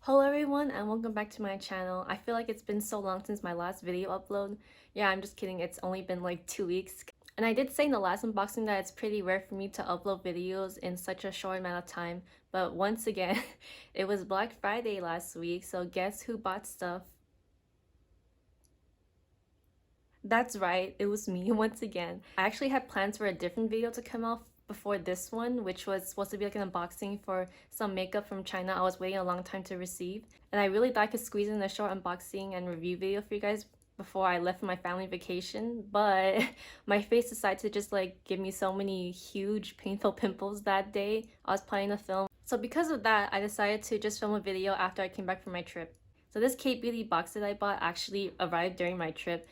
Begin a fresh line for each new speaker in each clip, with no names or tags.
Hello everyone and welcome back to my channel. I feel like it's been so long since my last video upload. Yeah, I'm just kidding. It's only been like 2 weeks. And I did say in the last unboxing that it's pretty rare for me to upload videos in such a short amount of time. But once again, it was Black Friday last week, so guess who bought stuff? That's right, it was me once again. I actually had plans for a different video to come out before this one, which was supposed to be like an unboxing for some makeup from China I was waiting a long time to receive. And I really thought I could squeeze in a short unboxing and review video for you guys before I left for my family vacation, but my face decided to just like give me so many huge painful pimples that day I was planning to film. So because of that, I decided to just film a video after I came back from my trip. So this kbeauty box that I bought actually arrived during my trip,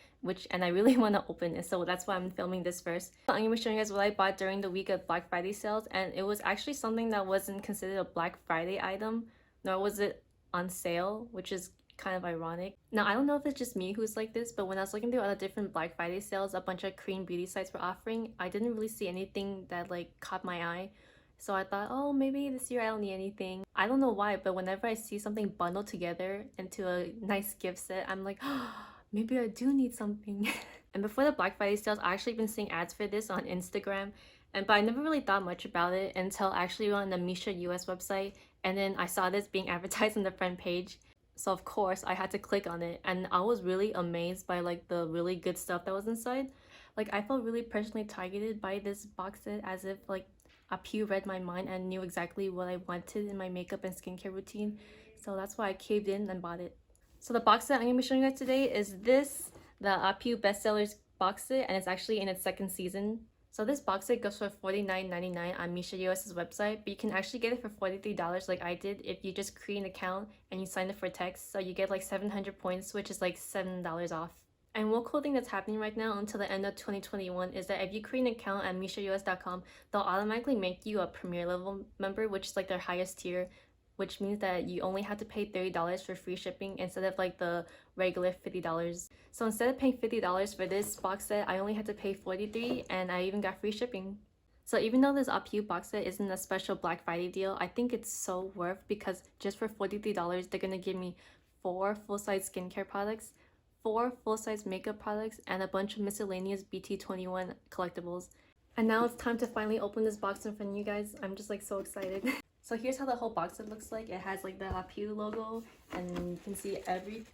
and I really want to open it, so that's why I'm filming this first. I'm going to be showing you guys what I bought during the week of Black Friday sales, and it was actually something that wasn't considered a Black Friday item, nor was it on sale, which is kind of ironic. Now, I don't know if it's just me who's like this, but when I was looking through other different Black Friday sales a bunch of Korean beauty sites were offering, I didn't really see anything that like caught my eye. So I thought, oh, maybe this year I don't need anything. I don't know why, but whenever I see something bundled together into a nice gift set, I'm like, oh, maybe I do need something. And before the Black Friday sales, I actually been seeing ads for this on Instagram, but I never really thought much about it until I actually went on the Misha US website, and then I saw this being advertised on the front page. So of course I had to click on it, and I was really amazed by like the really good stuff that was inside. Like I felt really personally targeted by this box set, as if like apieu read my mind and knew exactly what I wanted in my makeup and skincare routine. So that's why I caved in and bought it. So the box set I'm going to be showing you guys today is this, the apieu bestsellers box set, and it's actually in its second season. So this box set goes for $49.99 on Misha US's website, but you can actually get it for $43 like I did if you just create an account and you sign up for text. So you get like 700 points, which is like $7 off. And one cool thing that's happening right now until the end of 2021 is that if you create an account at MishaUS.com, they'll automatically make you a premier level member, which is like their highest tier, which means that you only have to pay $30 for free shipping instead of like the regular $50. So instead of paying $50 for this box set, I only had to pay $43, and I even got free shipping. So even though this apieu box set isn't a special Black Friday deal, I think it's so worth, because just for $43, they're gonna give me 4 full-size skincare products, 4 full-size makeup products, and a bunch of miscellaneous BT21 collectibles. And now it's time to finally open this box in front of you guys. I'm just like so excited. So here's how the whole box set looks like. It has like the apieu logo, and you can see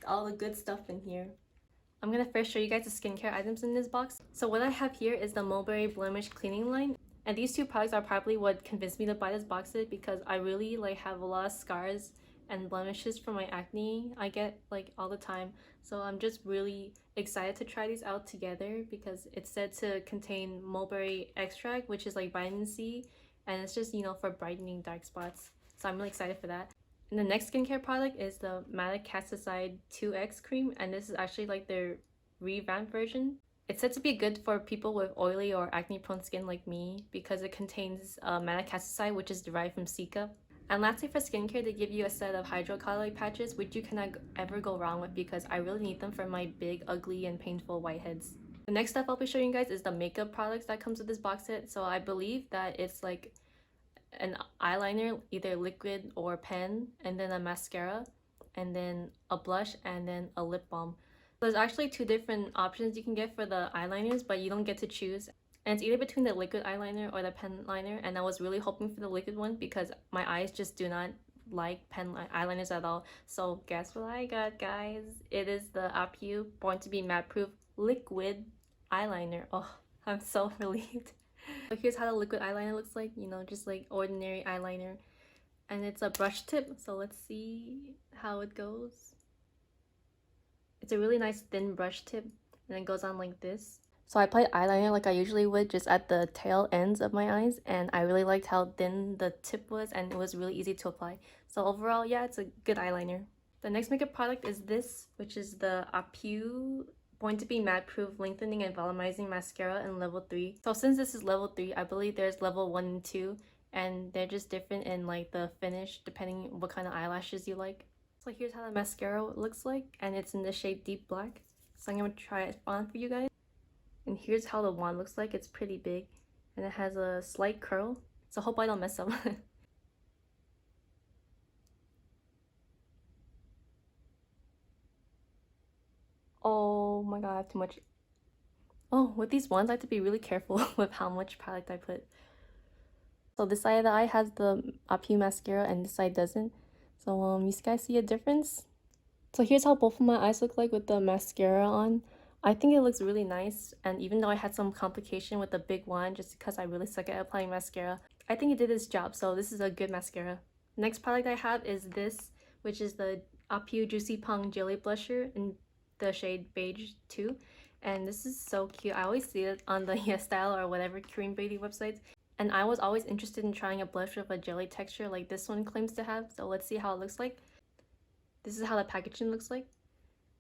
all the good stuff in here. I'm gonna first show you guys the skincare items in this box. So what I have here is the Mulberry Blemish cleaning line. And these two products are probably what convinced me to buy this box set, because I really like have a lot of scars and blemishes from my acne I get like all the time. So I'm just really excited to try these out together, because it's said to contain mulberry extract, which is like vitamin C, and it's just, you know, for brightening dark spots. So I'm really excited for that. And the next skincare product is the Metacasticide 2X cream, and this is actually like their revamped version. It's said to be good for people with oily or acne prone skin like me, because it contains Metacasticide, which is derived from cica. And lastly, for skincare, they give you a set of hydrocolloid patches, which you cannot ever go wrong with, because I really need them for my big, ugly, and painful whiteheads. The next stuff I'll be showing you guys is the makeup products that comes with this box set. So I believe that it's like an eyeliner, either liquid or pen, and then a mascara, and then a blush, and then a lip balm. There's actually 2 different options you can get for the eyeliners, but you don't get to choose. And it's either between the liquid eyeliner or the pen liner, and I was really hoping for the liquid one because my eyes just do not like pen eyeliners at all. So guess what I got, guys? It is the apieu Born to be Matte Proof liquid eyeliner. Oh, I'm so relieved. So here's how the liquid eyeliner looks like, you know, just like ordinary eyeliner. And it's a brush tip, so let's see how it goes. It's a really nice thin brush tip, and it goes on like this. So I applied eyeliner like I usually would, just at the tail ends of my eyes, and I really liked how thin the tip was, and it was really easy to apply. So overall, yeah, it's a good eyeliner. The next makeup product is this, which is the apieu Born to be Matte Proof Lengthening and Volumizing Mascara in level 3. So since this is level 3, I believe there's level 1 and 2, and they're just different in like the finish depending what kind of eyelashes you like. So here's how the mascara looks like, and it's in the shade Deep Black. So I'm going to try it on for you guys. And here's how the wand looks like. It's pretty big, and it has a slight curl. So hope I don't mess up. Oh my god, I have too much. Oh, with these ones, I have to be really careful with how much product I put. So this side of the eye has the apieu mascara and this side doesn't. So you guys see a difference? So here's how both of my eyes look like with the mascara on. I think it looks really nice, and even though I had some complication with the big one just because I really suck at applying mascara, I think it did its job, so this is a good mascara. Next product I have is this, which is the apieu Juicy Pong Jelly Blusher in the shade Beige 2. And this is so cute. I always see it on the YesStyle or whatever Korean beauty websites. And I was always interested in trying a blush with a jelly texture like this one claims to have, so let's see how it looks like. This is how the packaging looks like.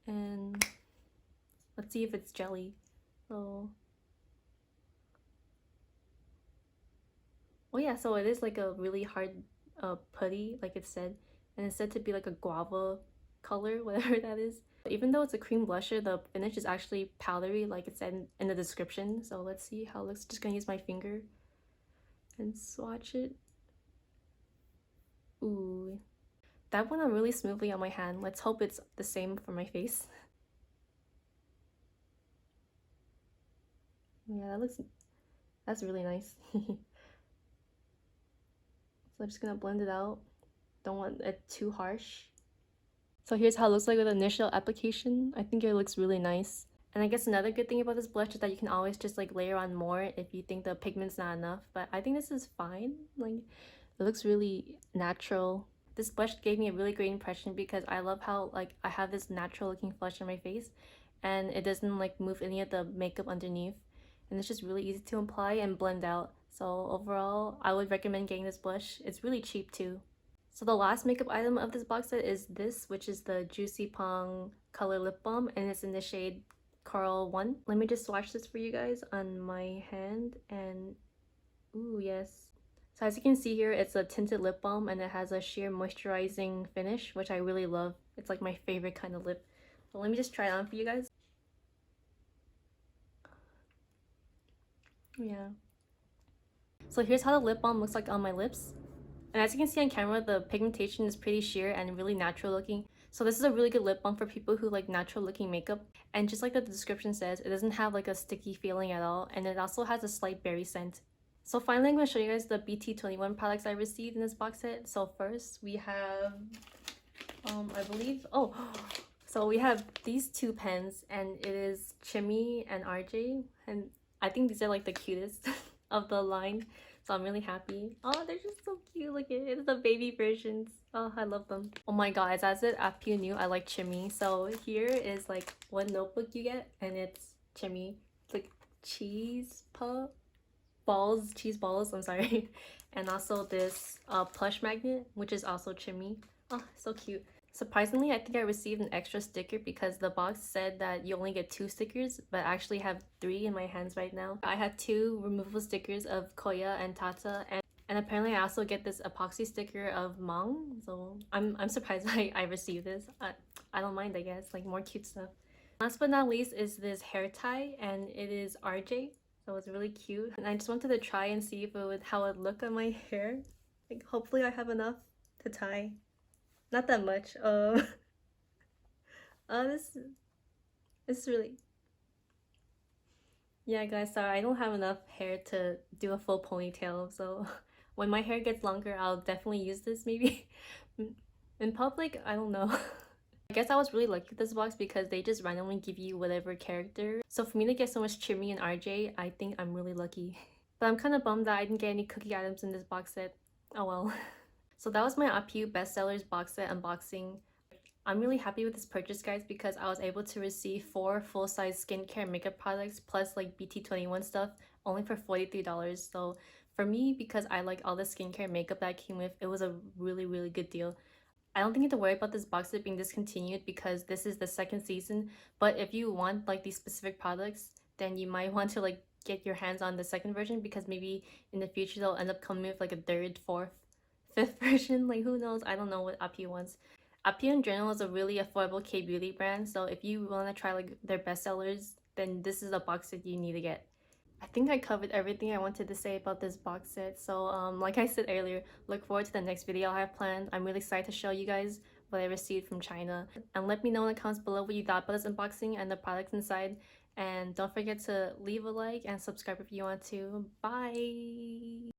And let's see if it's jelly. Oh yeah, so it is like a really hard putty, like it said. And it's said to be like a guava color, whatever that is. Even though it's a cream blusher, the finish is actually powdery, like it said in the description. So let's see how it looks. Just gonna use my finger and swatch it. Ooh, that went on really smoothly on my hand. Let's hope it's the same for my face. Yeah, that's really nice. So I'm just gonna blend it out. Don't want it too harsh. So here's how it looks like with initial application. I think it looks really nice. And I guess another good thing about this blush is that you can always just like layer on more if you think the pigment's not enough. But I think this is fine. Like, it looks really natural. This blush gave me a really great impression because I love how like I have this natural looking flush on my face and it doesn't like move any of the makeup underneath. And it's just really easy to apply and blend out. So overall, I would recommend getting this blush. It's really cheap too. So the last makeup item of this box set is this, which is the Juicy Pong Color Lip Balm, and it's in the shade Coral 1. Let me just swatch this for you guys on my hand, and ooh, yes. So as you can see here, it's a tinted lip balm, and it has a sheer moisturizing finish, which I really love. It's like my favorite kind of lip. So let me just try it on for you guys. Yeah. So here's how the lip balm looks like on my lips. And as you can see on camera, the pigmentation is pretty sheer and really natural looking. So this is a really good lip balm for people who like natural looking makeup. And just like the description says, it doesn't have like a sticky feeling at all. And it also has a slight berry scent. So finally, I'm going to show you guys the BT21 products I received in this box set. So first we have, I believe, so we have these two pens, and it is Chimmy and RJ. And I think these are like the cutest of the line. So I'm really happy. Oh, they're just so cute. Look at it. It's the baby versions. Oh, I love them. Oh my god, it's as it apieu knew I like Chimmy. So here is like one notebook you get, and it's Chimmy. It's like cheese balls, I'm sorry. And also this plush magnet, which is also Chimmy. Oh, so cute. Surprisingly, I think I received an extra sticker because the box said that you only get 2 stickers, but I actually have 3 in my hands right now. I had 2 removable stickers of Koya and Tata, and apparently I also get this epoxy sticker of Mong, so I'm surprised I received this. I don't mind, I guess, like more cute stuff. Last but not least is this hair tie, and it is RJ, so it's really cute. And I just wanted to try and see if how it would look on my hair. Like, hopefully I have enough to tie. Not that much. This is really, yeah, guys. Sorry, I don't have enough hair to do a full ponytail. So when my hair gets longer, I'll definitely use this. Maybe in public. I don't know. I guess I was really lucky with this box because they just randomly give you whatever character. So for me to get so much Chimmy and RJ, I think I'm really lucky. But I'm kind of bummed that I didn't get any cookie items in this box set. Oh well. So that was my apieu bestsellers box set unboxing. I'm really happy with this purchase, guys, because I was able to receive 4 full-size skincare makeup products plus like BT21 stuff only for $43. So for me, because I like all the skincare makeup that came with, it was a really good deal. I don't think you have to worry about this box set being discontinued because this is the 2nd season, but if you want like these specific products, then you might want to like get your hands on the 2nd version because maybe in the future they'll end up coming with like a 3rd, 4th, 5th version. Like, who knows? I don't know what apieu wants. Apieu in general is a really affordable K-beauty brand, so if you want to try like their bestsellers, then this is a box set you need to get. I think I covered everything I wanted to say about this box set, so like I said earlier, look forward to the next video I have planned. I'm really excited to show you guys what I received from China. And let me know in the comments below what you thought about this unboxing and the products inside. And don't forget to leave a like and subscribe if you want to. Bye!